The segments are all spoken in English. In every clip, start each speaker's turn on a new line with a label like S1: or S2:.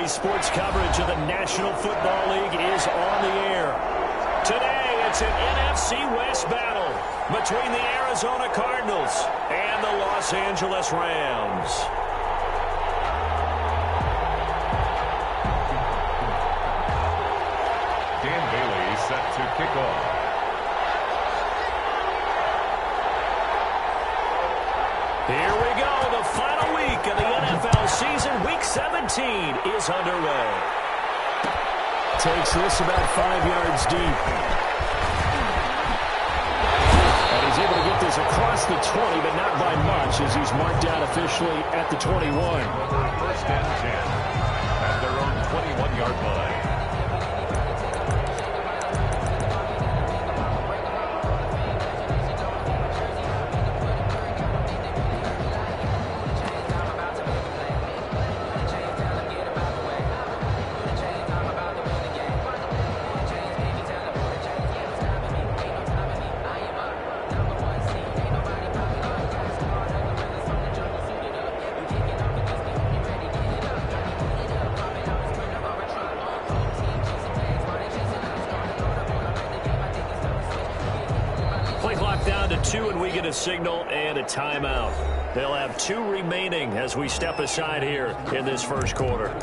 S1: Today's sports coverage of the National Football League is on the air. Today, it's an NFC West battle between the Arizona Cardinals and the Los Angeles Rams.
S2: Dan Bailey set to kick off.
S1: Here we go. The final week of the NFL season, Week 17, is underway. Takes this about 5 yards deep. And he's able to get this across the 20, but not by much, as he's marked out officially at the 21.
S2: First and 10 at their own 21-yard line.
S1: Down to 2, and we get a signal and a timeout. They'll have 2 remaining as we step aside here in this first quarter.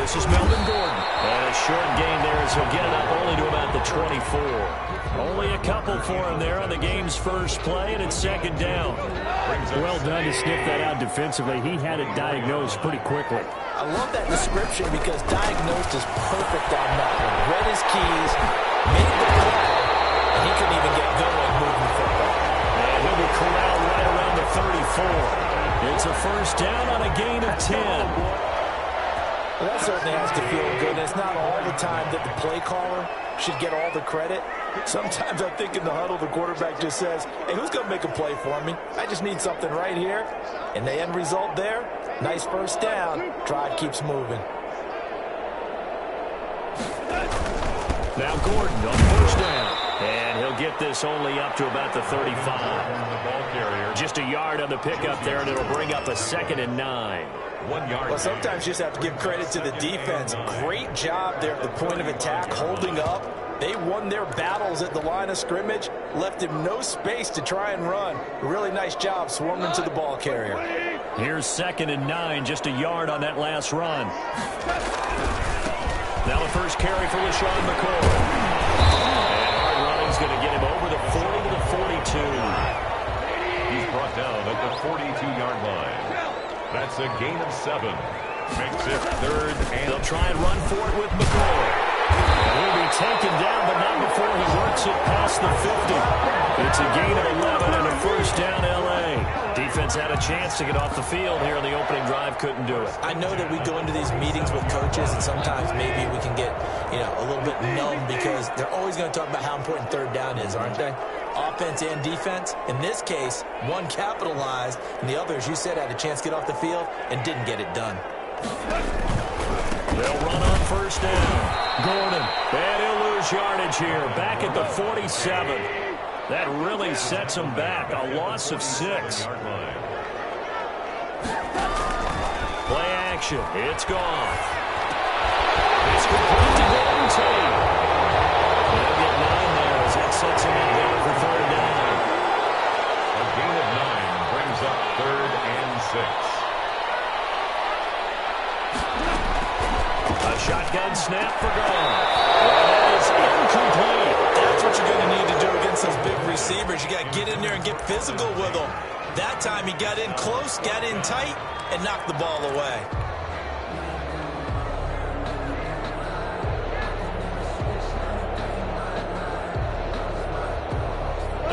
S1: This is Melvin Gordon. And a short gain there as he'll get it up only to about the 24. Only a couple for him there on the game's first play, and it's second down. Well done to sniff that out defensively. He had it diagnosed pretty quickly.
S3: I love that description because diagnosed is perfect on that one. Read his keys, made the play, and he couldn't even get going moving the football.
S1: And he'll be corralled right around the 34. It's a first down on a gain of 10.
S3: Well, that certainly has to feel good. It's not all the time that the play caller should get all the credit. Sometimes I think in the huddle, the quarterback just says, hey, who's going to make a play for me? I just need something right here. And the end result there, nice first down. Drive keeps moving.
S1: Now Gordon on first down. And he'll get this only up to about the 35. Just a yard on the pickup there, and it'll bring up a 2nd and 9.
S2: 1 yard.
S3: Well, sometimes you just have to give credit to the defense. Great job there at the point of attack, holding up. They won their battles at the line of scrimmage, left him no space to try and run. A really nice job swarming to the ball carrier.
S1: Here's 2nd and 9, just a yard on that last run. Now the first carry for LaShawn McCoy. And hard running's going to get him over the 40 to the 42.
S2: He's brought down at the 42-yard line. That's a gain of 7. Makes it 3rd and...
S1: They'll try and run for it with McCoy. He'll be taken down, but not before he works it past the 50. It's a gain of 11 and a first down L.A. Defense had a chance to get off the field here on the opening drive, couldn't do it.
S3: I know that we go into these meetings with coaches, and sometimes maybe we can get, a little bit numb because they're always going to talk about how important 3rd down is, aren't they? Offense and defense. In this case, one capitalized, and the other, as you said, had a chance to get off the field and didn't get it done.
S1: They'll run on first down. Gordon, and he'll lose yardage here. Back at the 47. That really sets him back. A loss of 6. Play action. It's gone. It's complete to Golden Tate. They'll get 9 there as that sets him up there for 3rd down.
S2: A gain of 9 brings up 3rd and 6.
S1: A shotgun snap for Gordon. That is incomplete.
S3: That's what you're going to need to do against those big receivers. You got to get in there and get physical with them. That time he got in close, got in tight, and knocked the ball away.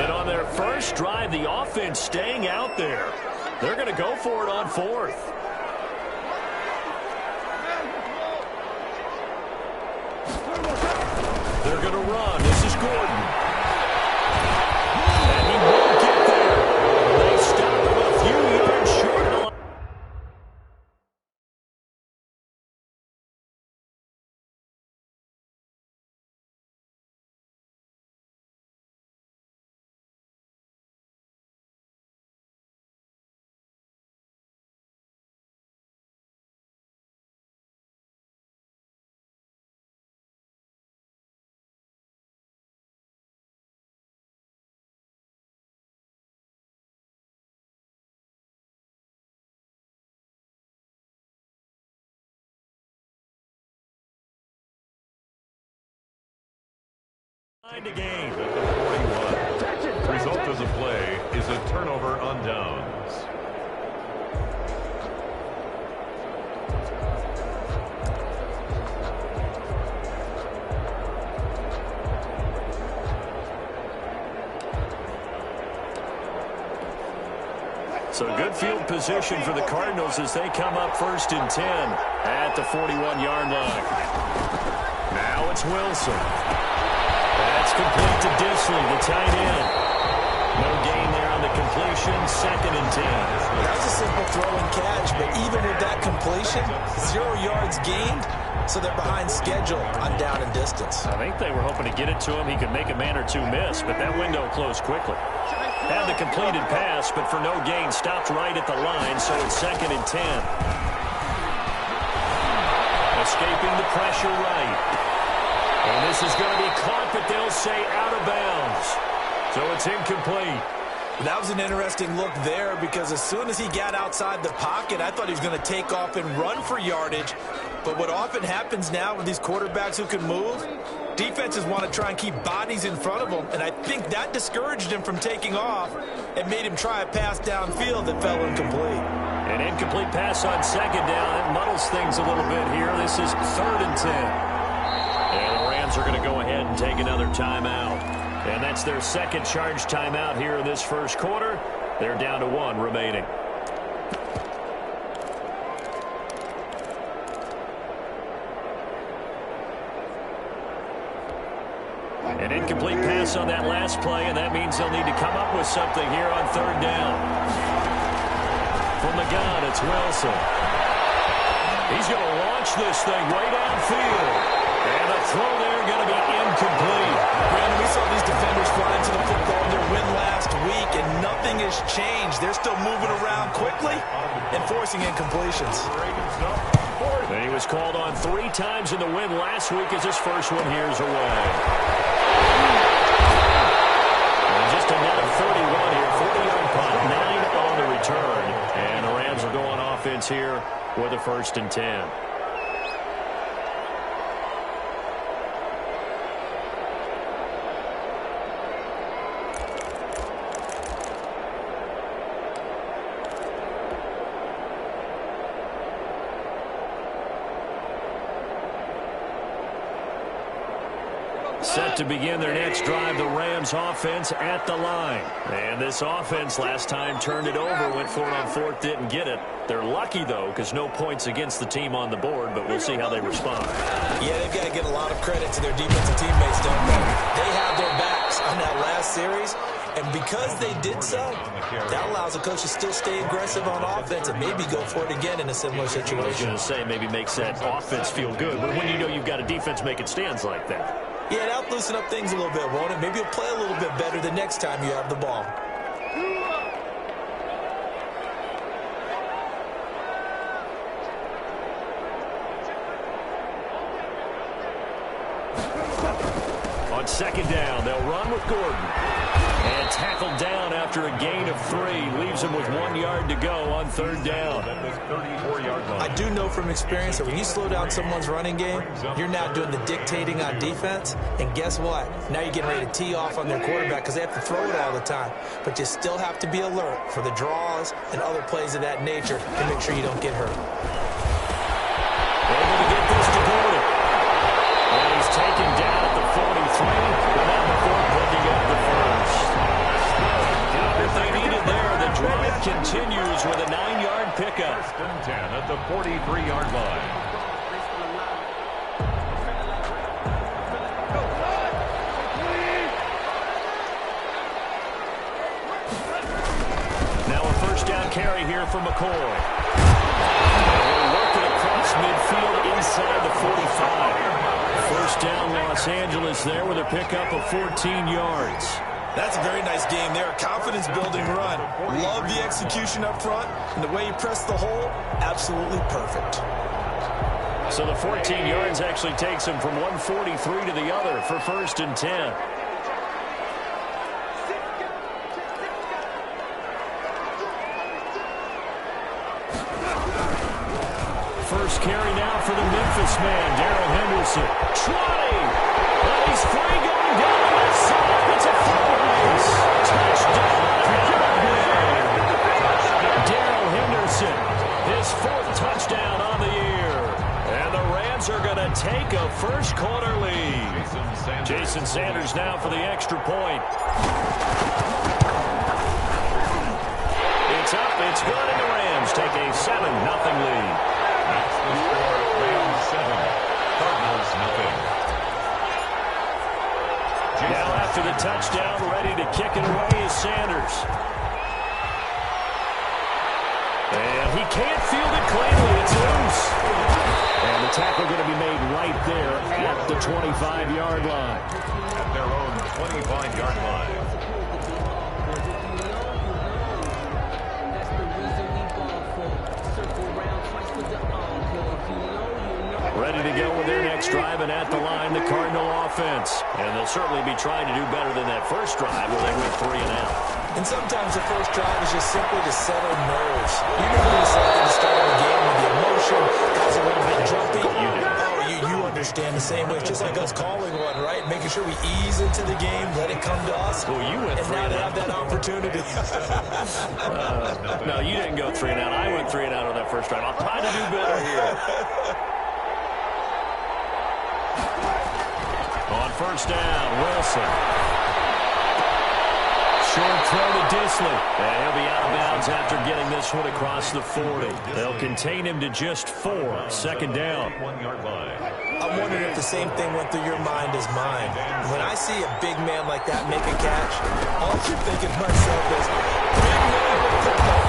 S1: And on their first drive, the offense staying out there. They're going to go for it on 4th. They're going to run. This is Gordon. The game.
S2: At the 41. Result of the play is a turnover on downs.
S1: So good field position for the Cardinals as they come up 1st and 10 at the 41-yard line. Now it's Wilson. That's complete to Disley, the tight end. No gain there on the completion, 2nd and 10.
S3: That was a simple throw and catch, but even with that completion, 0 yards gained, so they're behind schedule on down and distance.
S1: I think they were hoping to get it to him. He could make a man or two miss, but that window closed quickly. Had the completed pass, but for no gain, stopped right at the line, so it's 2nd and 10. Escaping the pressure right. And this is going to be caught, but they'll say out of bounds. So it's incomplete.
S3: That was an interesting look there because as soon as he got outside the pocket, I thought he was going to take off and run for yardage. But what often happens now with these quarterbacks who can move, defenses want to try and keep bodies in front of them, and I think that discouraged him from taking off and made him try a pass downfield that fell incomplete.
S1: An incomplete pass on 2nd down. That muddles things a little bit here. This is 3rd and 10. And the Rams are going to go ahead and take another timeout. And that's their 2nd charge timeout here in this 1st quarter. They're down to 1 remaining. An incomplete pass on that last play, and that means they'll need to come up with something here on 3rd down. From the gun, it's Wilson. He's going to launch this thing way downfield. And the throw there going to be incomplete.
S3: Brandon, we saw these defenders fly into the football in their win last week, and nothing has changed. They're still moving around quickly and forcing incompletions.
S1: And he was called on 3 times in the win last week as his first one here's away. And just a net of 31 here, 40-yard punt, 9 on the return. And the Rams will go on offense here with a 1st and 10. Set to begin their next drive, the Rams offense at the line. And this offense last time turned it over, went for it on 4th, didn't get it. They're lucky, though, because no points against the team on the board, but we'll see how they respond.
S3: Yeah, they've got to give a lot of credit to their defensive teammates, don't they? They have their backs on that last series, and because they did so, that allows the coach to still stay aggressive on offense and maybe go for it again in a similar situation.
S1: I was going to say maybe makes that offense feel good, but when you know you've got a defense making stands like that.
S3: Yeah, that'll loosen up things a little bit, won't it? Maybe you'll play a little bit better the next time you have the ball. On 2nd down, they'll run with Gordon. And tackled down after a gain of 3. Leaves him with 1 yard to go on 3rd down. I do know from experience that when you slow down someone's running game, you're now doing the dictating on defense. And guess what? Now you're getting ready to tee off on their quarterback because they have to throw it all the time. But you still have to be alert for the draws and other plays of that nature to make sure you don't get hurt.
S1: Able to get this to Gordon. And he's taken down at the 43 without before picking up the first. Got what they needed there. The drive continues with a 9-yard pickup.
S2: 1st and 10 at the 43-yard line.
S1: Now a 1st down carry here from McCoy. They're working across midfield inside the 45. 1st down Los Angeles there with a pickup of 14 yards.
S3: That's a very nice game there. A confidence-building run. Love the execution up front. And the way he pressed the hole, absolutely perfect.
S1: So the 14 yards actually takes him from 143 to the other for 1st and 10. First carry now for the Memphis man, Darrell Henderson. 20! He's free going down the left side. It's a four-base. Touchdown. Darrell Henderson, his fourth touchdown on the year. And the Rams are going to take a first-quarter lead. Jason Sanders now for the extra point. It's up, it's good, and the Rams take a 7-0 lead.
S2: That's the score. Rams 7, Cardinals nothing.
S1: Now after the touchdown, ready to kick it away is Sanders. And he can't field it cleanly. It's loose. And the tackle going to be made right there at the 25-yard line.
S2: At their own 25-yard line.
S1: Ready to go with their next drive, and at the line, the Cardinal offense. And they'll certainly be trying to do better than that first drive where they went 3 and out.
S3: And sometimes the first drive is just simply to settle nerves. You know what it's like at the start of the game with the emotion, guys a little bit jumpy. You understand the same way. It's just like us calling one, right? Making sure we ease into the game, let it come to us.
S1: Well, you went 3
S3: and now
S1: and
S3: they
S1: out.
S3: have that opportunity.
S1: No, you didn't go 3 and out. I went 3 and out on that first drive. I'll try to do better here. On first down, Wilson. Short throw to Disley. And he'll be out of bounds after getting this one across the 40. They'll contain him to just 4. Second down.
S2: 1-yard line.
S3: I'm wondering if the same thing went through your mind as mine. When I see a big man like that make a catch, all I'm thinking to myself is, big man with pickup.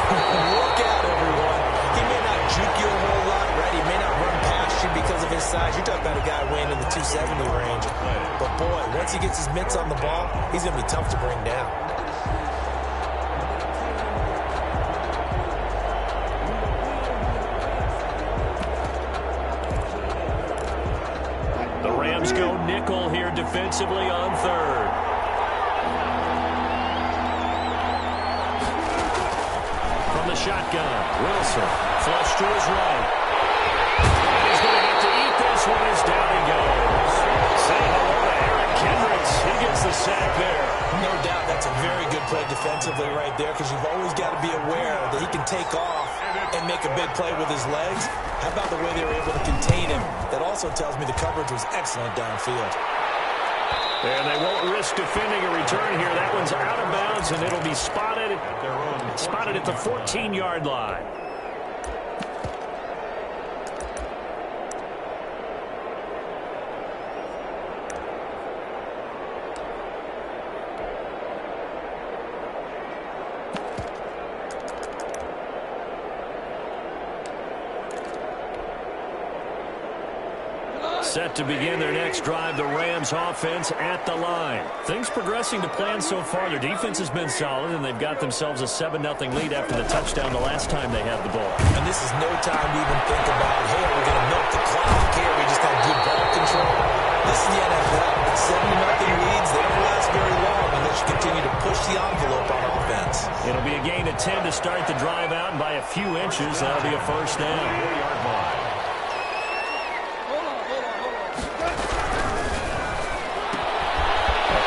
S3: Look out, everyone. He may not juke you a whole lot, right? He may not run past you because of his size. You're talking about a guy weighing in the 270 range. But, boy, once he gets his mitts on the ball, he's going to be tough to bring down.
S1: The Rams go nickel here defensively on third. From the shotgun, Wilson, flush to his right. He's going to get to eat this one as down he goes. Say hello to Eric Kendricks. He gets the sack there.
S3: No doubt that's a very good play defensively right there, because you've always got to be aware that he can take off and make a big play with his legs. How about the way they were able to contain him? That also tells me the coverage was excellent downfield.
S1: And they won't risk defending a return here. That one's out of bounds, and it'll be spotted at the 14-yard line. Set to begin their next drive, the Rams offense at the line. Things progressing to plan so far. Their defense has been solid, and they've got themselves a 7-0 lead after the touchdown the last time they had the ball.
S3: And this is no time to even think about, hey, we're going to milk the clock here. We just got good ball control. This is the NFL. 7-0 leads. They don't last very long unless you continue to push the envelope on offense.
S1: It'll be a gain of 10 to start the drive out, and by a few inches, that'll be a first down.
S2: 4-yard line.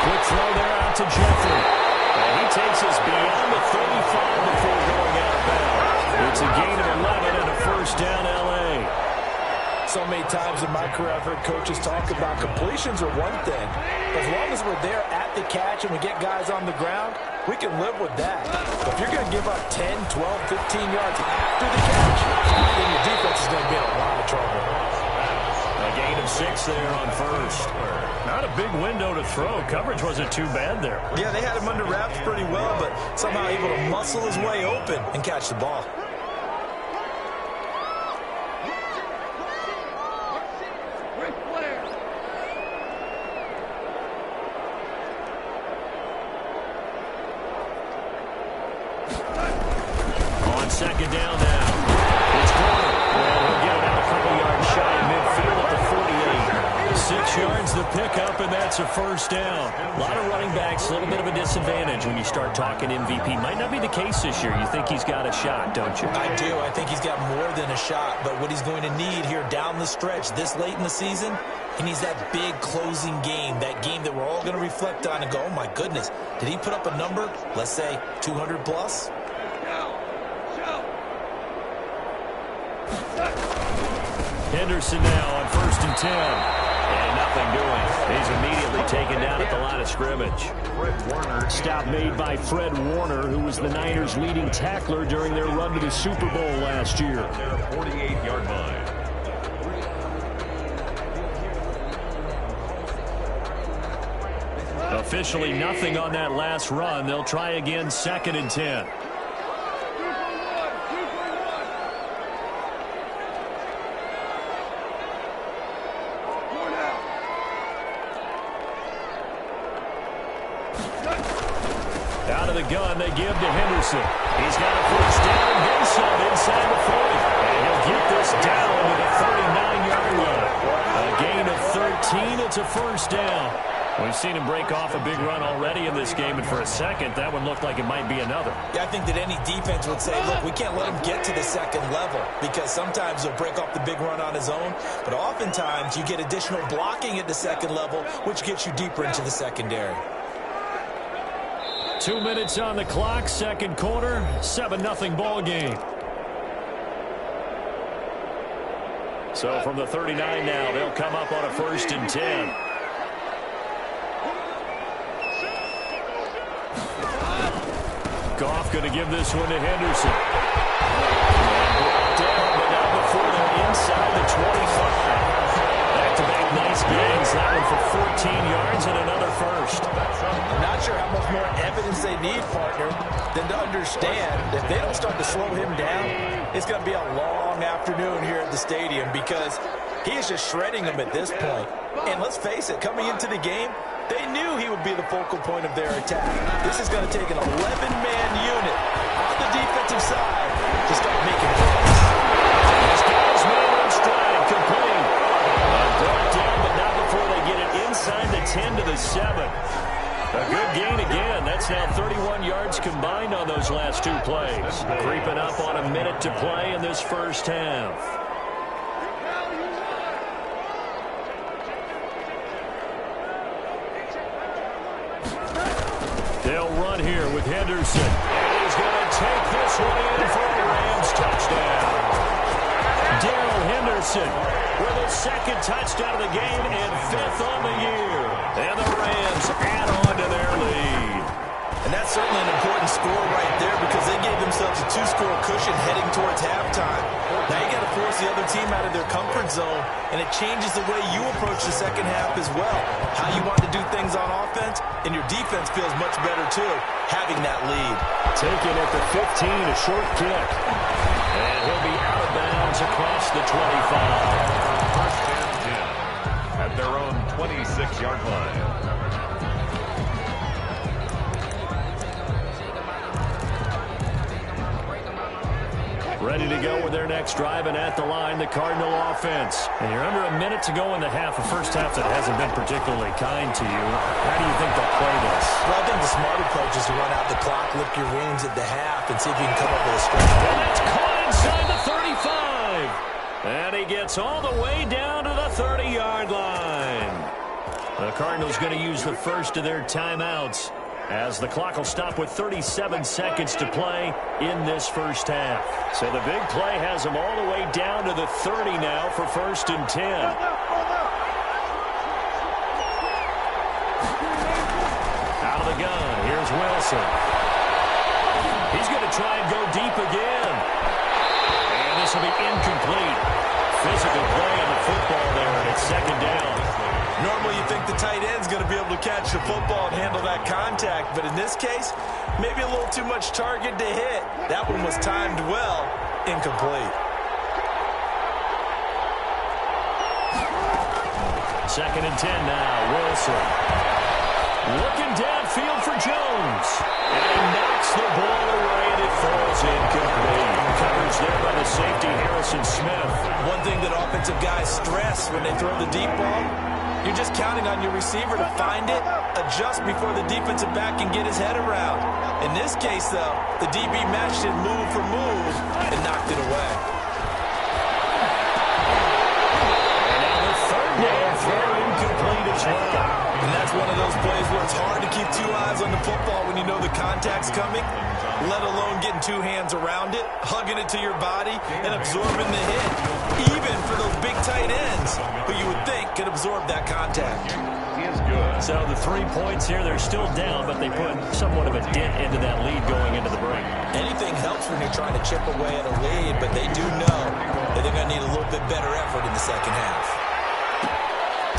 S1: Quick throw there out to Jeffrey. And he takes us beyond the 35 before going out of bounds. It's a gain of 11 and a first down, L.A.
S3: So many times in my career I've heard coaches talk about completions are one thing. As long as we're there at the catch and we get guys on the ground, we can live with that. But if you're going to give up 10, 12, 15 yards after the catch, then your defense is going to be in a lot of trouble.
S1: A gain of 6 there on first. Not a big window to throw. Coverage wasn't too bad there.
S3: Yeah, they had him under wraps pretty well, but somehow able to muscle his way open and catch the ball.
S1: On second down now. It's Gordon. And he'll get about a couple yards shy of midfield at the 48. 6 yards the pickup, and that's it's a first down. A lot of running backs, a little bit of a disadvantage when you start talking MVP. Might not be the case this year. You think he's got a shot, don't you?
S3: I do. I think he's got more than a shot. But what he's going to need here down the stretch this late in the season, he needs that big closing game, that game that we're all going to reflect on and go, oh, my goodness, did he put up a number, let's say 200 plus?
S1: Henderson now on 1st and 10. And nothing doing. He's immediately taken down at the line of scrimmage. Stop made by Fred Warner, who was the Niners' leading tackler during their run to the Super Bowl last year.
S2: Their 48-yard line.
S1: Officially nothing on that last run. They'll try again 2nd and 10. Out of the gun, they give to Henderson. He's got a first down and then some inside the 40. And he'll get this down to the 39-yard line. A gain of 13, it's a first down. We've seen him break off a big run already in this game, and for a second, that would look like it might be another.
S3: Yeah, I think that any defense would say, look, we can't let him get to the second level because sometimes he'll break off the big run on his own, but oftentimes you get additional blocking at the second level, which gets you deeper into the secondary.
S1: 2 minutes on the clock, second quarter, 7-0 ball game. So from the 39 now, they'll come up on a 1st and 10. Goff going to give this one to Henderson. Down, but not before they're inside the 25. Back-to-back nice gains. That one for 14 yards and another first.
S3: I'm not sure how much more evidence they need, partner, than to understand if they don't start to slow him down, it's going to be a long afternoon here at the stadium because he is just shredding them at this point. And let's face it, coming into the game, they knew he would be the focal point of their attack. This is going to take an 11-man unit on the defensive side to start making plays.
S1: He's got his man on stride, complete. Brought down, but not before they get it inside the 10 to the 7. A good gain again. That's now 31 yards combined on those last 2 plays. Creeping up on a minute to play in this first half. They'll run here with Henderson. And he's going to take this one in for a Rams touchdown. Darrell Henderson with his 2nd touchdown of the game and 5th on the year. And the Rams add on to their lead.
S3: And that's certainly an important score right there because they gave themselves a 2-score cushion heading towards halftime. Now you got to force the other team out of their comfort zone, and it changes the way you approach the second half as well. How you want to do things on offense, and your defense feels much better too, having that lead.
S1: Taken at the 15, a short kick. And he'll be out of bounds across the 25.
S2: First and 10 at their own 26-yard line.
S1: Ready to go with their next drive, and at the line, the Cardinal offense. And you're under a minute to go in the half, a first half that hasn't been particularly kind to you. How do you think they'll play this?
S3: Well, I think the smart approach is to run out the clock, lick your wounds at the half, and see if you can come up with a stretch.
S1: And that's caught inside the 35. And he gets all the way down to the 30-yard line. The Cardinals going to use the first of their timeouts, as the clock will stop with 37 seconds to play in this first half. So the big play has them all the way down to the 30 now for 1st and 10. Out of the gun, here's Wilson. He's going to try and go deep again. And this will be incomplete. Physical play on the football there, and it's 2nd down.
S3: Normally you think the tight end's going to be able to catch the football and handle that contact, but in this case, maybe a little too much target to hit. That one was timed well, incomplete.
S1: 2nd and 10 now, Wilson. Looking downfield for Jones. And he knocks the ball away, and it falls incomplete. Covers there by the safety, Harrison Smith.
S3: One thing that offensive guys stress when they throw the deep ball, You're just counting on your receiver to find it, adjust before the defensive back can get his head around. In this case, though, the DB matched it move for move and knocked it away.
S1: And now the third down throw incomplete as well.
S3: And that's one of those plays where it's hard to keep two eyes on the football when you know the contact's coming, let alone getting two hands around it, hugging it to your body, and absorbing the hit, even for those big tight ends who you would think could absorb that contact.
S2: He is good.
S1: So the 3 points here, they're still down, but they put somewhat of a dent into that lead going into the break.
S3: Anything helps when you're trying to chip away at a lead, but they do know that they're going to need a little bit better effort in the second half.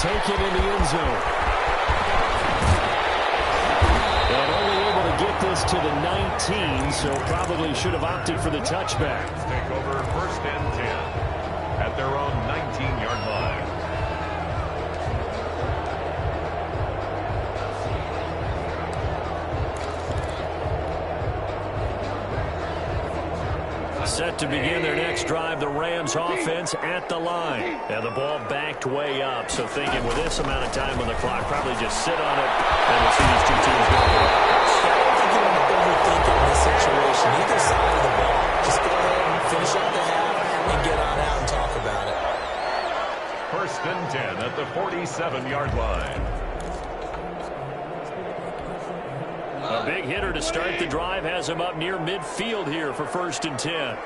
S1: Take it in the end zone. And only able to get this to the 19, so probably should have opted for the touchback.
S2: Take over 1st and 10 at their own 19-yard line.
S1: Set to begin their next drive, the Rams offense at the line. And the ball backed way up, so thinking with this amount of time on the clock, probably just sit on it, and we'll see these two teams go.
S3: I don't think you want to overthink it in this situation. Either side of the ball. Just go ahead and finish up the half and get on out and talk about it.
S2: 1st and 10 at the 47-yard line.
S1: A big hitter to start the drive has him up near midfield here for 1st and 10.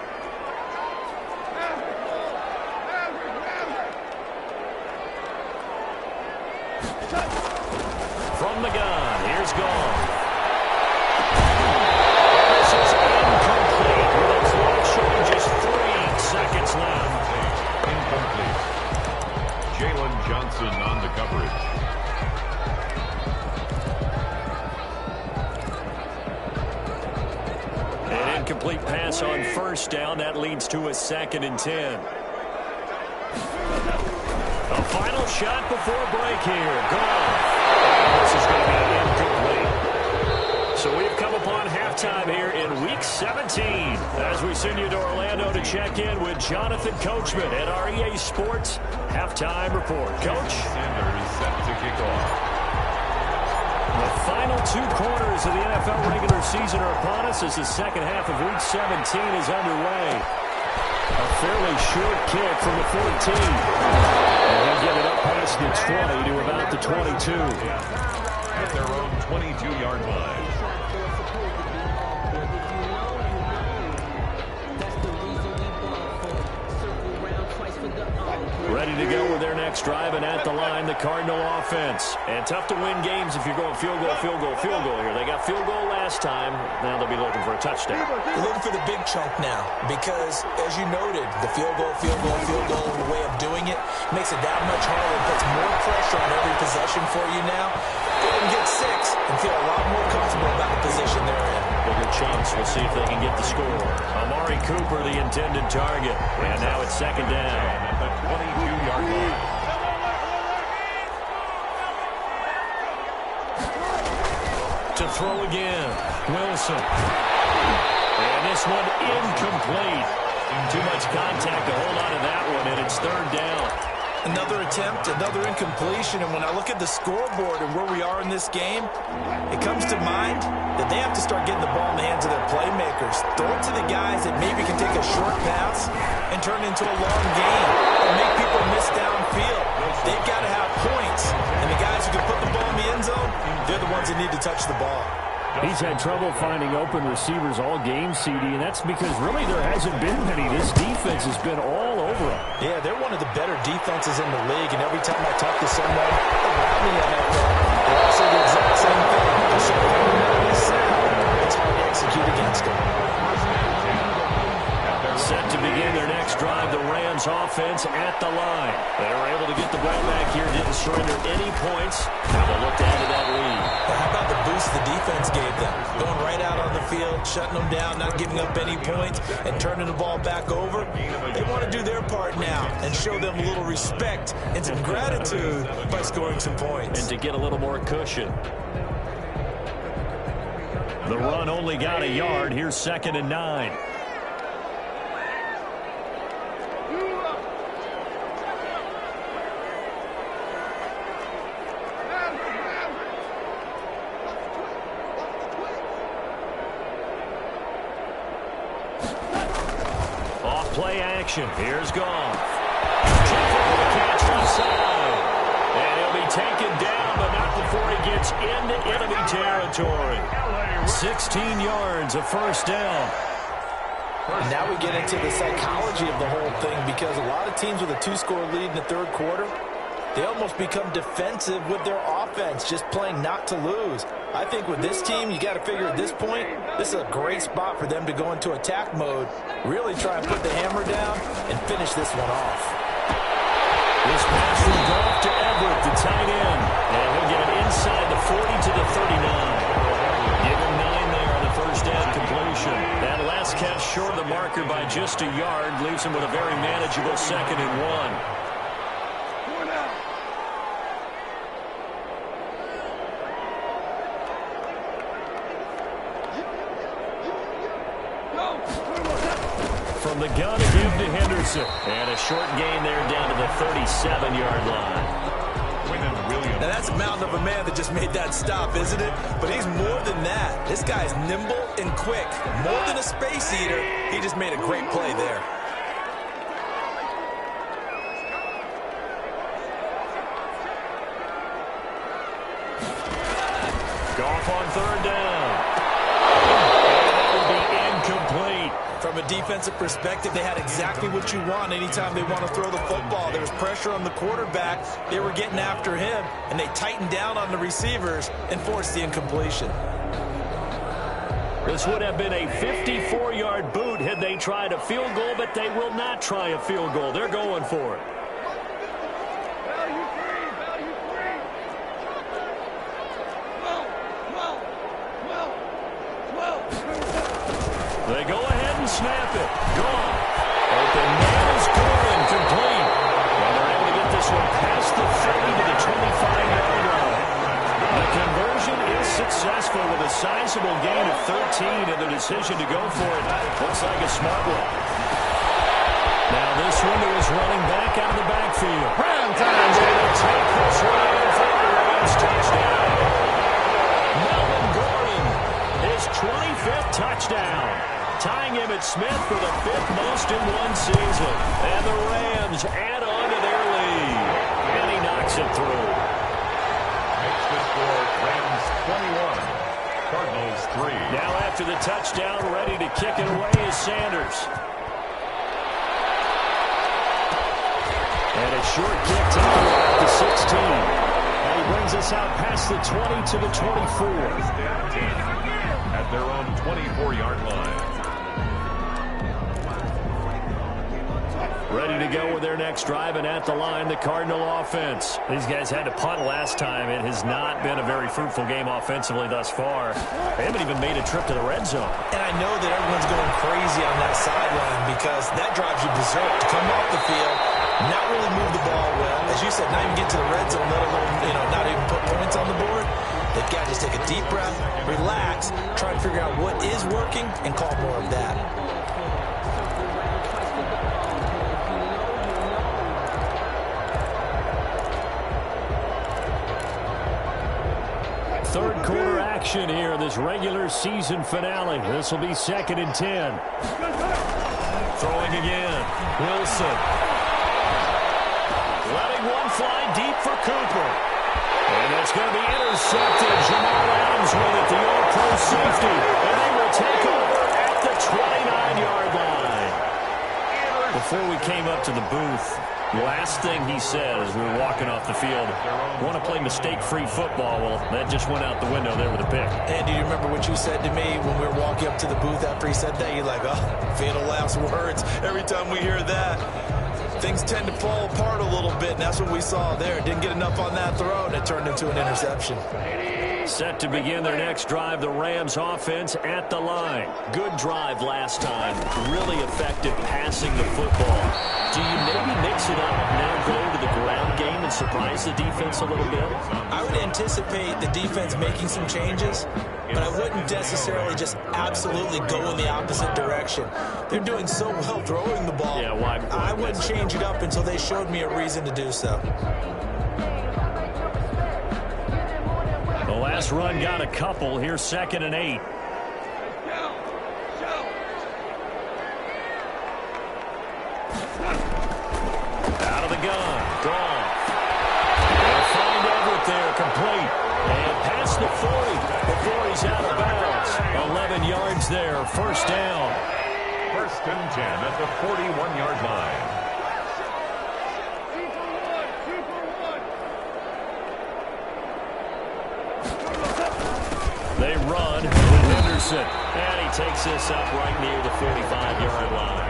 S1: From the gun, here's Gone. This is incomplete with a clock showing just 3 seconds left.
S2: Incomplete. Jalen Johnson on the coverage.
S1: An incomplete pass on 1st down. That leads to a 2nd and 10. A final shot before break here. Gone. This is going to be incomplete. So we've come upon halftime here in Week 17 as we send you to Orlando to check in with Jonathan Coachman at our EA Sports Halftime Report. Coach?
S2: Sanders set to kick off.
S1: The final 2 quarters of the NFL regular season are upon us as the second half of Week 17 is underway. A fairly short kick from the 14. And he'll get it up past the 20 to about the 22.
S2: At their own 22-yard line.
S1: Ready to go with their next drive, and at the line, the Cardinal offense. And tough to win games if you're going field goal, field goal, field goal here. They got field goal last time. Now they'll be looking for a touchdown.
S3: They're looking for the big chunk now because, as you noted, the field goal, way of doing it makes it that much harder. It puts more pressure on every possession for you now. Go ahead and get 6 and feel a lot more comfortable about the position they're in.
S1: Bigger chance. We'll see if they can get the score. Amari Cooper, the intended target. And now it's 2nd down.
S2: At the 22-yard line.
S1: To throw again. Wilson. And this one incomplete. Too much contact to hold on to that one, and it's 3rd down.
S3: Another attempt, another incompletion, and when I look at the scoreboard and where we are in this game, it comes to mind that they have to start getting the ball in the hands of their playmakers. Throw it to the guys that maybe can take a short pass and turn it into a long game or make people miss downfield. They've got to have points, and the guys who can put the ball in the end zone, they're the ones that need to touch the ball.
S1: He's had trouble finding open receivers all game, CD, and that's because really there hasn't been many. This defense has been all over him.
S3: Yeah, they're one of the better defenses in the league, and every time I talk to someone around the NFL, they all say the exact same thing. They're so fundamentally sound, it's hard to execute against them.
S1: Set to begin their next drive, the Rams offense at the line. They were able to get the ball back here, didn't surrender any points. Now they'll look to add to that lead.
S3: How about the boost the defense gave them? Going right out on the field, shutting them down, not giving up any points, and turning the ball back over. They want to do their part now and show them a little respect and some gratitude by scoring some points.
S1: And to get a little more cushion. The run only got a yard. Here's 2nd and 9. play action. Here's Goff. Too far to catch left side. And he'll be taken down, but not before he gets into enemy territory. 16 yards, a first down.
S3: And now we get into the psychology of the whole thing, because a lot of teams with a 2-score lead in the third quarter, they almost become defensive with their offense, just playing not to lose. I think with this team, you got to figure at this point, this is a great spot for them to go into attack mode, really try and put the hammer down and finish this one off.
S1: This pass from Goff to Everett, the tight end. And he'll get it inside the 40 to the 39. Give him 9 there on the first down completion. That last catch short of the marker by just a yard leaves him with a very manageable 2nd and 1. From the gun to give to Henderson. And a short gain there down to the 37-yard line.
S3: Now that's a mountain of a man that just made that stop, isn't it? But he's more than that. This guy's nimble and quick. More than a space eater, he just made a great play there.
S1: Goff on 3rd down. Incomplete.
S3: From a defensive perspective, they had exactly what you want anytime they want to throw the football. There was pressure on the quarterback. They were getting after him, and they tightened down on the receivers and forced the incompletion.
S1: This would have been a 54-yard boot had they tried a field goal, but they will not try a field goal. They're going for it. They go ahead and snap it. Gone. Open man is Gordon, complete. And they're able to get this one past the 30 to the 25-yard line. The conversion is successful with a sizable gain of 13, and the decision to go for it looks like a smart one. Now this window is running back out of the backfield. Prime time. Able to take this one in for the Rams touchdown. Melvin Gordon, his 25th touchdown, tying him at Smith for the 5th most in one season. And the Rams add on to their lead. And he knocks it through.
S2: Makes the score Rams 21, Cardinals 3.
S1: Now after the touchdown, ready to kick it away is Sanders. And a short kick taken at the 16. And he brings us out past the 20 to the 24.
S2: At their own 24-yard line.
S1: Ready to go with their next drive, and at the line, the Cardinal offense. These guys had to punt last time. It has not been a very fruitful game offensively thus far. They haven't even made a trip to the red zone.
S3: And I know that everyone's going crazy on that sideline because that drives you berserk to come off the field, not really move the ball well. As you said, not even get to the red zone, let alone, not even put points on the board. They've got to just take a deep breath, relax, try and figure out what is working, and call more of that.
S1: Third quarter action here, this regular season finale. This will be 2nd and 10. Throwing again. Wilson. Letting one fly deep for Cooper. And it's going to be intercepted. Jamal Adams with it, the All-Pro safety. And they will take over at the 29-yard line. Before we came up to the booth, last thing he said as we were walking off the field, want to play mistake-free football. Well, that just went out the window there with a pick.
S3: And do you remember what you said to me when we were walking up to the booth after he said that? You're like, oh, fatal last words. Every time we hear that, things tend to fall apart a little bit, and that's what we saw there. Didn't get enough on that throw, and it turned into an interception.
S1: Set to begin their next drive, the Rams offense at the line. Good drive last time. Really effective passing the football. Do you maybe mix it up, now go to the ground game and surprise the defense a little bit?
S3: I would anticipate the defense making some changes, but I wouldn't necessarily just absolutely go in the opposite direction. They're doing so well throwing the ball.
S1: Yeah, why?
S3: I wouldn't change it up until they showed me a reason to do so.
S1: The last run got a couple. Here's 2nd and 8. gun. Goff. They'll find Everett there, complete. And past the 40 before he's out of bounds. 11 yards there, first down.
S2: First and 10 at the 41-yard line.
S1: They run with Henderson. And he takes this up right near the 45-yard line.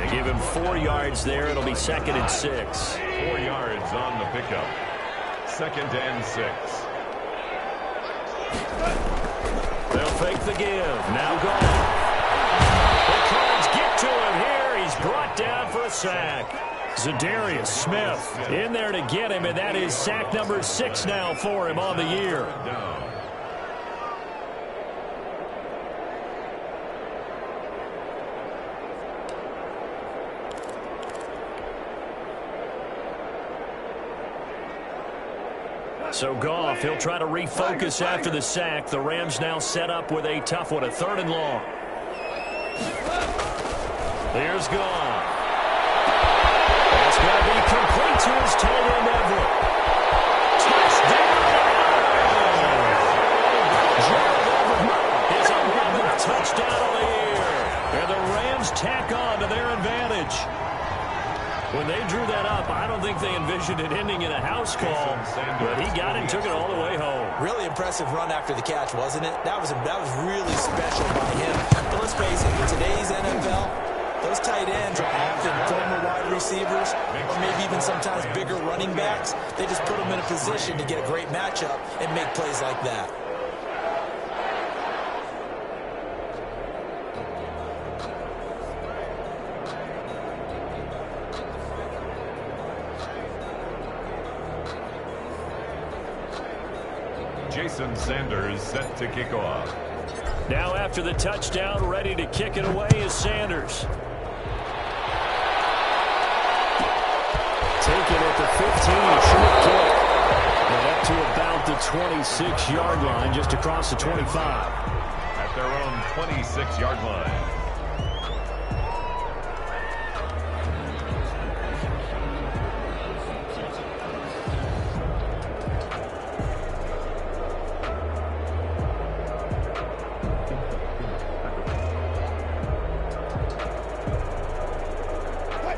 S1: They give him 4 yards there. It'll be second and 6.
S2: 4 yards on the pickup. Second and 6.
S1: They'll fake the give. Now Goff. The Cards get to him here. He's brought down for a sack. Zadarius Smith in there to get him, and that is sack number 6 now for him on the year. So Goff, he'll try to refocus after the sack. The Rams now set up with a tough one, a 3rd and long. Here's Goff. That's going to be complete to his tight end, Everett. Touchdown! Gerald Everett, his 11th touchdown of the year. And the Rams tack on to their advantage. When they drew that up, I don't think they envisioned it ending in a house call, but he got it and took it all the way home.
S3: Really impressive run after the catch, wasn't it? That was really special by him. But let's face it, in today's NFL, those tight ends are often former wide receivers or maybe even sometimes bigger running backs. They just put them in a position to get a great matchup and make plays like that.
S2: Jason Sanders set to kick off.
S1: Now after the touchdown, ready to kick it away is Sanders. Taken at the 15, short kick. And up to about the 26-yard line, just across the 25.
S2: At their own 26-yard line.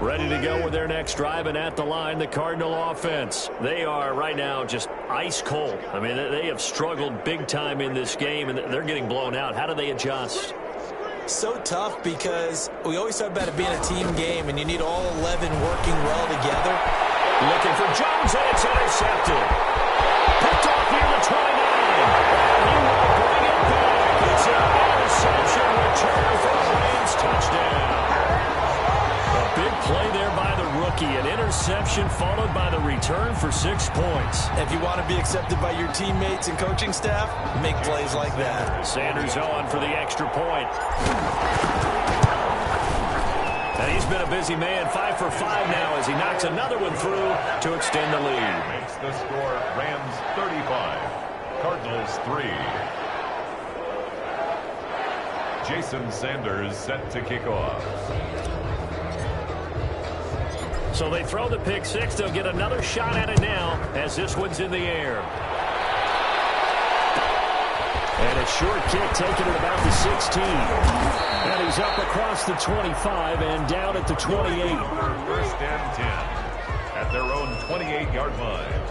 S1: Ready to go with their next drive, and at the line, the Cardinal offense. They are right now just ice cold. I mean, they have struggled big time in this game, and they're getting blown out. How do they adjust?
S3: So tough because we always talk about it being a team game, and you need all 11 working well together.
S1: Looking for Jones, and it's intercepted. Picked off near the 29. He will bring it back. It's an interception return for the Rams touchdown. A big play there by the rookie. An interception followed by the return for 6 points.
S3: If you want to be accepted by your teammates and coaching staff, make plays like that.
S1: Sanders on for the extra point. And he's been a busy man, 5 for 5 now as he knocks another one through to extend the lead.
S2: Makes the score Rams 35, Cardinals 3. Jason Sanders set to kick off.
S1: So they throw the pick six. They'll get another shot at it now as this one's in the air. And a short kick taken at about the 16. And he's up across the 25 and down at the 28.
S2: First and 10 at their own 28-yard line.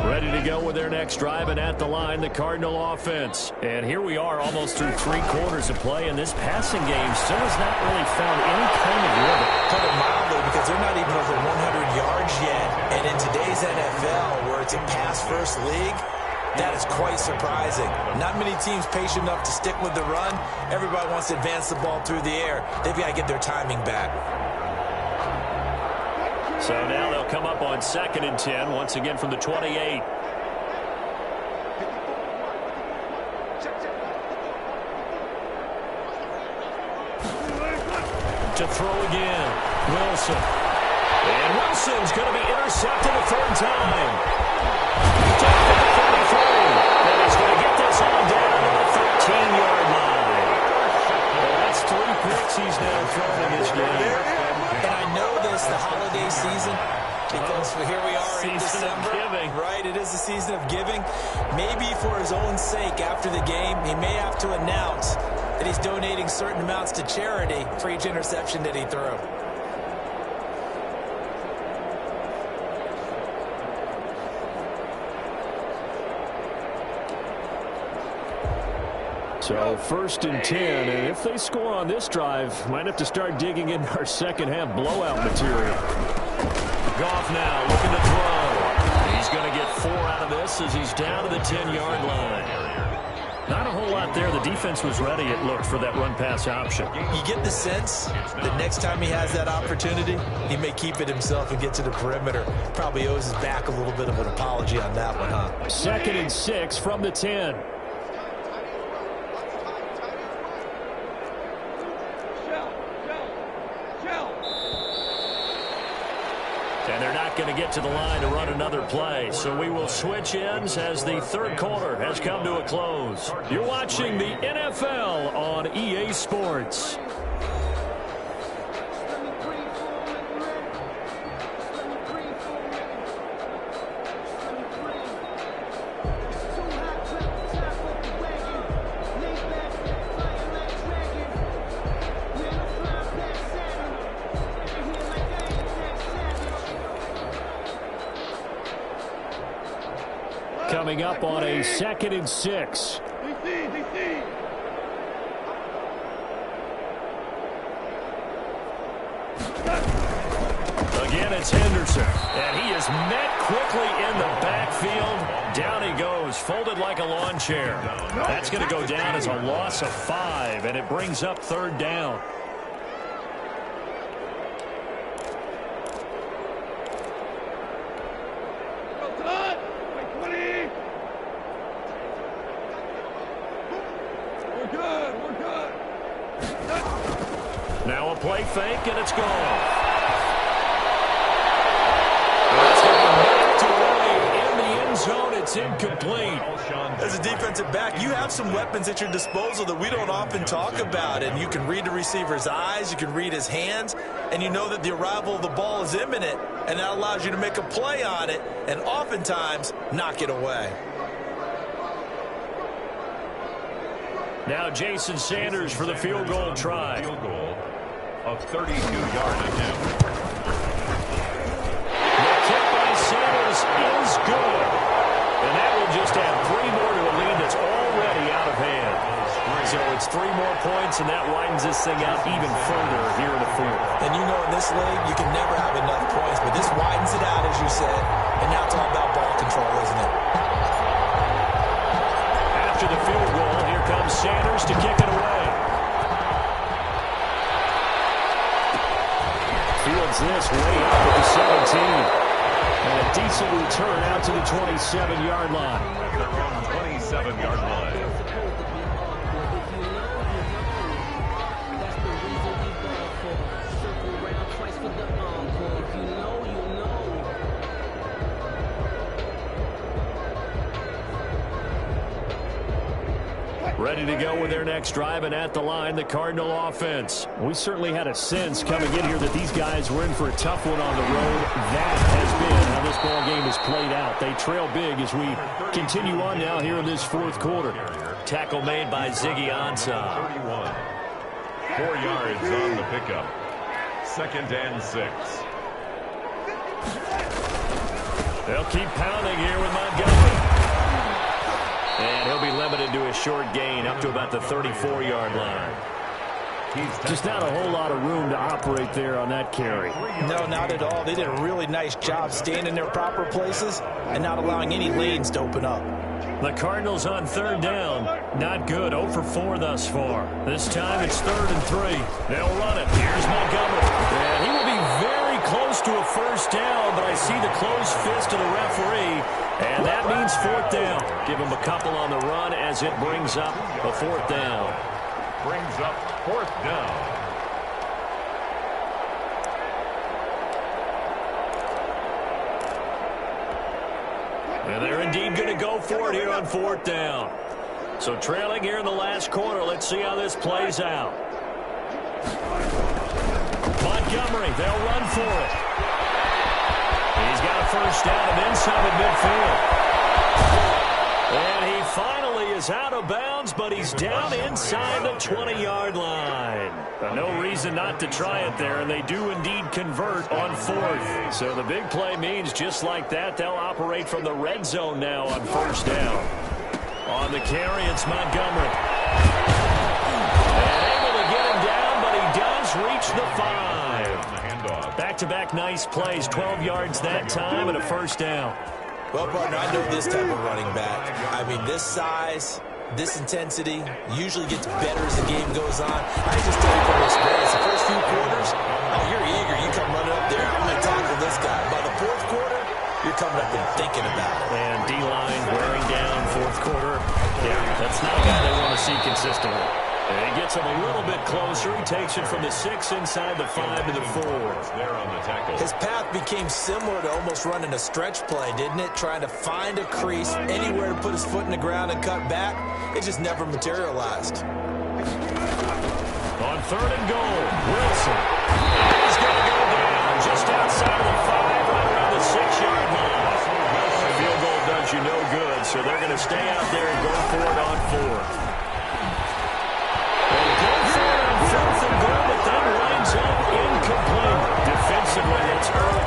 S1: Ready to go with their next drive, and at the line, the Cardinal offense. And here we are almost through 3 quarters of play, and this passing game still has not really found any kind of rhythm.
S3: Put it mildly, because they're not even over 100 yards yet. And in today's NFL, where it's a pass-first league, that is quite surprising. Not many teams patient enough to stick with the run. Everybody wants to advance the ball through the air. They've got to get their timing back.
S1: So now they'll come up on 2nd and 10, once again from the 28. To throw again, Wilson. And Wilson's going to be intercepted a third time. Taken at the 33. And he's going to get this on down to the 13-yard line. Well, that's 3 picks he's now thrown in this game.
S3: And I know this, the holiday season, because here we are in December. Right, it is the season of giving. Maybe for his own sake, after the game, he may have to announce that he's donating certain amounts to charity for each interception that he threw.
S1: So 1st and 10, and if they score on this drive, might have to start digging in our second half blowout material. Goff now looking to throw. He's going to get 4 out of this as he's down to the 10-yard line. Not a whole lot there. The defense was ready, it looked, for that run-pass option.
S3: You get the sense that next time he has that opportunity, he may keep it himself and get to the perimeter. Probably owes his back a little bit of an apology on that one, huh?
S1: 2nd and 6 from the 10. And they're not going to get to the line to run another play. So we will switch ends as the third quarter has come to a close. You're watching the NFL on EA Sports. Coming up on a 2nd and 6. Again, it's Henderson. And he is met quickly in the backfield. Down he goes, folded like a lawn chair. That's going to go down as a loss of 5, and it brings up 3rd down. Now a play fake, and it's gone. That's going to be knocked away in the end zone. It's incomplete.
S3: As a defensive back, you have some weapons at your disposal that we don't often talk about. And you can read the receiver's eyes, you can read his hands, and you know that the arrival of the ball is imminent, and that allows you to make a play on it and oftentimes knock it away.
S1: Now Jason Sanders for the field goal try.
S2: Field goal of 32-yard attempt.
S1: The kick by Sanders is good. And that will just add 3 more to a lead that's already out of hand. So it's 3 more points, and that widens this thing out even further here in the 4th.
S3: And you know in this league, you can never have enough points, but this widens it out, as you said. And now it's all about ball control, isn't it?
S1: After the field goal, here comes Sanders to kick it away. Fields this way up at the 17. And a decent return out to the 27-yard line.
S2: Their own 27-yard line.
S1: Ready to go with their next drive, and at the line, the Cardinal offense. We certainly had a sense coming in here that these guys were in for a tough one on the road. That has been how this ball game has played out. They trail big as we continue on now here in this 4th quarter. Tackle made by Ziggy Ansah.
S2: 31. 4 yards on the pickup. 2nd and 6.
S1: They'll keep pounding here with Montgomery. And he'll be limited to a short gain up to about the 34-yard line. Just not a whole lot of room to operate there on that carry.
S3: No, not at all. They did a really nice job staying in their proper places and not allowing any lanes to open up.
S1: The Cardinals on 3rd down. Not good. 0 for 4 thus far. This time it's 3rd and 3. They'll run it. Here's Montgomery. And he will be very close to a 1st down, but I see the closed fist of the referee, and that means 4th down. Give him a couple on the run as it brings up a 4th down.
S2: Brings up 4th down.
S1: And they're indeed going to go for it here on 4th down. So trailing here in the last quarter. Let's see how this plays out. Montgomery, they'll run for it. He's got a first down and inside of midfield. And he finally is out of bounds, but he's down inside the 20-yard line. No reason not to try it there, and they do indeed convert on 4th. So the big play means just like that, they'll operate from the red zone now on 1st down. On the carry, it's Montgomery. And able to get him down, but he does reach the 5. Back-to-back nice plays, 12 yards that time and a first down.
S3: Well, partner, I know this type of running back. I mean, this size, this intensity usually gets better as the game goes on. I just tell you from experience, the first few quarters, oh, you're eager. You come running up there, I'm going to tackle this guy. By the 4th quarter, you're coming up and thinking about it.
S1: And D-line wearing down 4th quarter. Yeah, that's not a guy they want to see consistently. And he gets him a little bit closer. He takes it from the 6 inside the 5 to the 4.
S3: His path became similar to almost running a stretch play, didn't it? Trying to find a crease, anywhere to put his foot in the ground and cut back. It just never materialized.
S1: On 3rd and goal, Wilson. He's going to go down just outside of the 5, right around the 6-yard line. Field goal does you no good, so they're going to stay out there and go for it on 4th.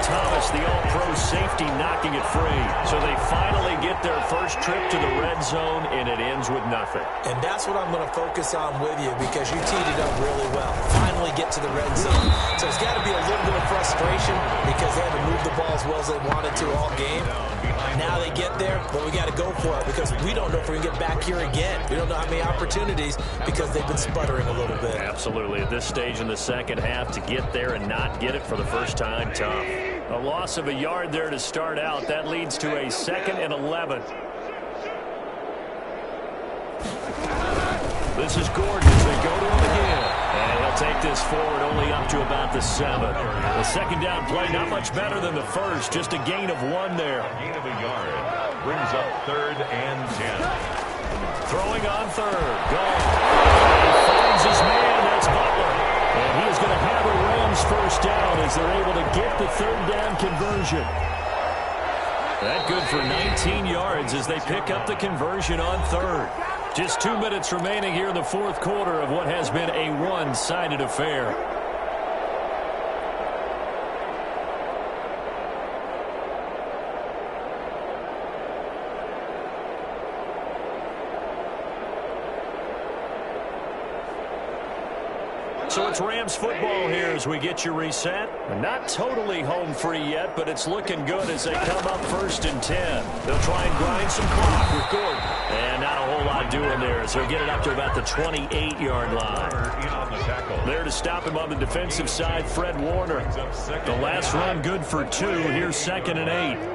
S1: Thomas, the all-pro safety, knocking it free. So they finally get their first trip to the red zone, and it ends with nothing.
S3: And that's what I'm going to focus on with you because you teed it up really well. Finally get to the red zone. So it's got to be a little bit of frustration because they haven't moved the ball as well as they wanted to all game. Now they get there, but we got to go for it because we don't know if we're going to get back here again. We don't know how many opportunities because they've been sputtering a little bit.
S1: Absolutely. At this stage in the second half, to get there and not get it for the first time, tough. A loss of a yard there to start out. That leads to a 2nd and 11. This is Gordon as they go to him again. And he'll take this forward only up to about the 7. The second down play, not much better than the first. Just a gain of 1 there.
S2: Gain of a yard. Brings up 3rd and 10.
S1: Throwing on 3rd. Gone. He finds his man. That's Butler. And he is going to have a Rams first down as they're able to get the 3rd down conversion. That good for 19 yards as they pick up the conversion on 3rd. Just 2 minutes remaining here in the 4th quarter of what has been a one-sided affair. So it's Rams football here as we get you reset. Not totally home free yet, but it's looking good as they come up 1st and 10. They'll try and grind some clock with Gordon. And not a whole lot doing there as they'll get it up to about the 28-yard line. There to stop him on the defensive side, Fred Warner. The last run good for 2. Here's 2nd and 8.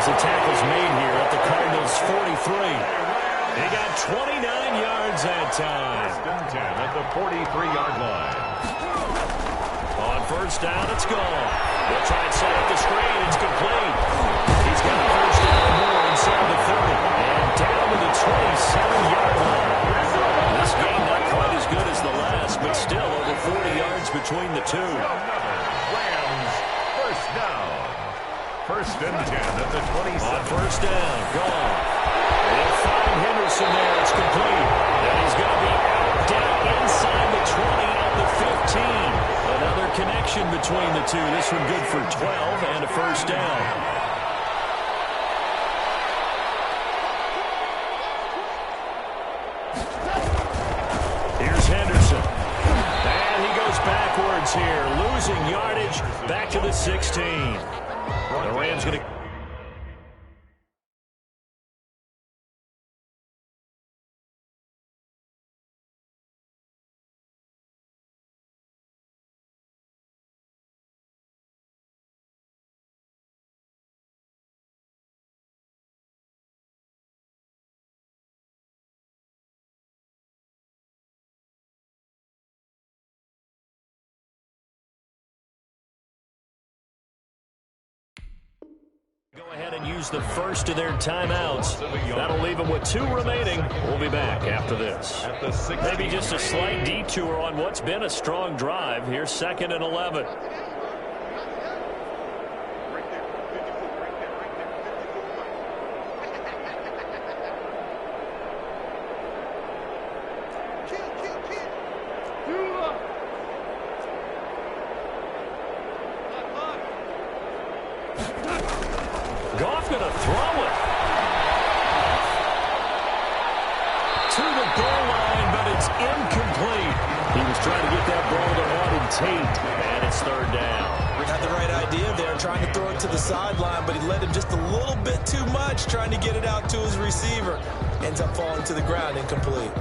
S1: Tackles made here at the Cardinals 43. They got 29 yards that time.
S2: 10 at the 43-yard line.
S1: On 1st down, it's gone. They'll try and set up the screen. It's complete. He's got a first down more inside the 30. And down to the 27-yard line. This game not quite as good as the last, but still over 40 yards between the two.
S2: Rams first down. 1st and 10 at the 27.
S1: On 1st down, gone. They'll find Henderson there. It's complete. And he's going to be out down inside the 20 at the 15. Another connection between the two. This one good for 12 and a first down. Here's Henderson. And he goes backwards here, losing yardage back to the 16. The Rams going to Go ahead and use the first of their timeouts. That'll leave them with 2 remaining. We'll be back after this. Maybe just a slight detour on what's been a strong drive. Here's 2nd and 11. Goff going to throw it to the goal line, but it's incomplete. He was trying to get that ball to Auden Tate, and it's 3rd down.
S3: Had the right idea there, trying to throw it to the sideline, but he let him just a little bit too much, trying to get it out to his receiver. Ends up falling to the ground, incomplete.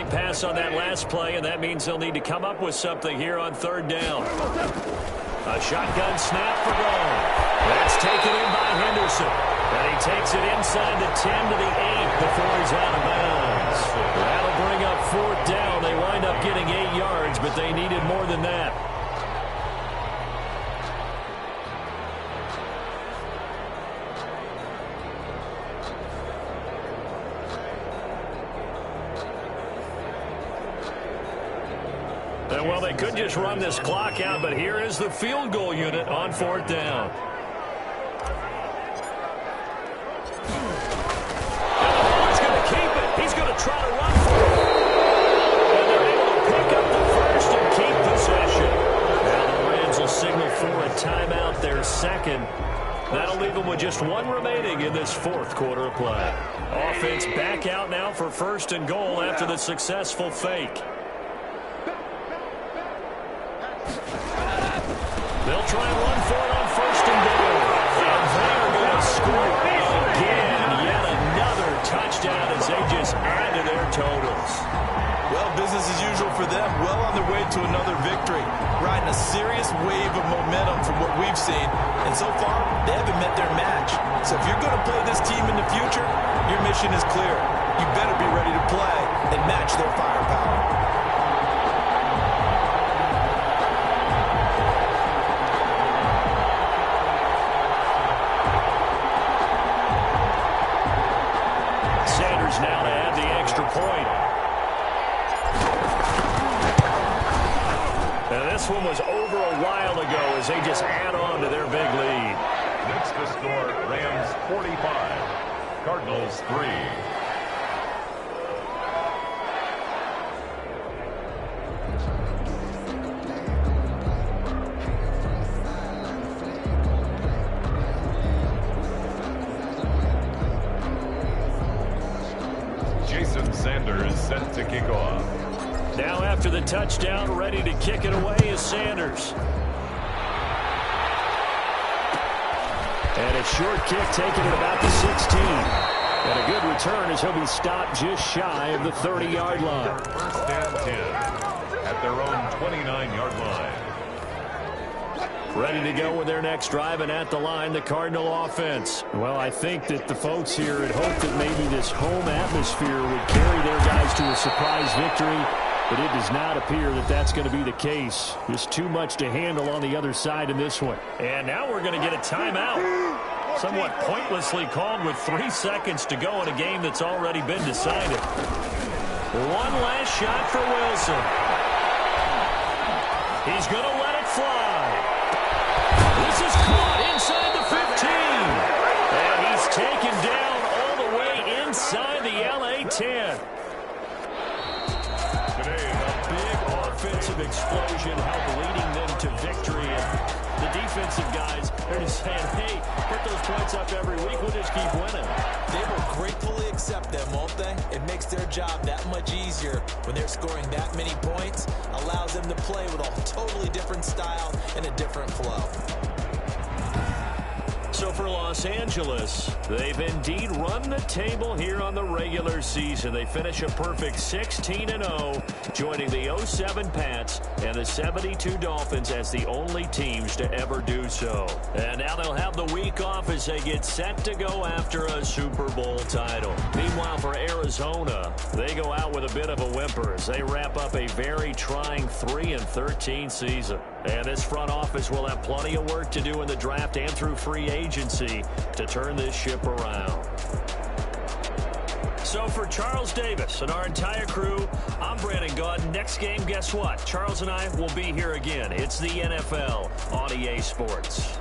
S1: Pass on that last play, and that means they'll need to come up with something here on 3rd down. A shotgun snap for goal. That's taken in by Henderson. And he takes it inside the 10 to the 8 before he's out of bounds. That'll bring up 4th down. They wind up getting 8 yards, but they needed more than that. And well, they could just run this clock out, but here is the field goal unit on 4th down. And he's going to keep it. He's going to try to run for it. And they're able to pick up the first and keep possession. Now the Rams will signal for a timeout, their 2nd. That'll leave them with just 1 remaining in this 4th quarter of play. Offense back out now for 1st and goal after the successful fake. They'll try and run for it on 1st and goal. And they're going to score again. Yet another touchdown as they just add to their totals.
S3: Well, business as usual for them. Well on their way to another victory. Riding a serious wave of momentum from what we've seen. And so far, they haven't met their match. So if you're going to play this team in the future, your mission is clear. You better be ready to play and match their firepower.
S1: Now to add the extra point. And this one was over a while ago as they just add on to their big lead.
S2: Next to score, Rams 45, Cardinals 3. Sanders set to kick off.
S1: Now after the touchdown, ready to kick it away is Sanders. And a short kick taken at about the 16. And a good return as he'll be stopped just shy of the 30-yard line.
S2: 1st and 10 at their own 29-yard line.
S1: Ready to go with their next drive, and at the line, the Cardinal offense. Well, I think that the folks here had hoped that maybe this home atmosphere would carry their guys to a surprise victory, but it does not appear that that's going to be the case. Just too much to handle on the other side in this one. And now we're going to get a timeout. Somewhat pointlessly called with 3 seconds to go in a game that's already been decided. One last shot for Wilson. He's going to let it fly. This is caught inside the 15. And he's taken down all the way inside the LA 10. Today, a big offensive explosion helped leading them to victory. And the defensive guys are just saying, hey, put those points up every week. We'll just keep winning.
S3: They will gratefully accept them, won't they? It makes their job that much easier when they're scoring that many points. Allows them to play with a totally different style and a different flow.
S1: So for Los Angeles, they've indeed run the table here on the regular season. They finish a perfect 16-0, joining the 07 Pats and the 72 Dolphins as the only teams to ever do so. And now they'll have the week off as they get set to go after a Super Bowl title. Meanwhile, for Arizona, they go out with a bit of a whimper as they wrap up a very trying 3-13 season. And this front office will have plenty of work to do in the draft and through free agency to turn this ship around. So for Charles Davis and our entire crew, I'm Brandon Gaudin. Next game, guess what? Charles and I will be here again. It's the NFL on EA Sports.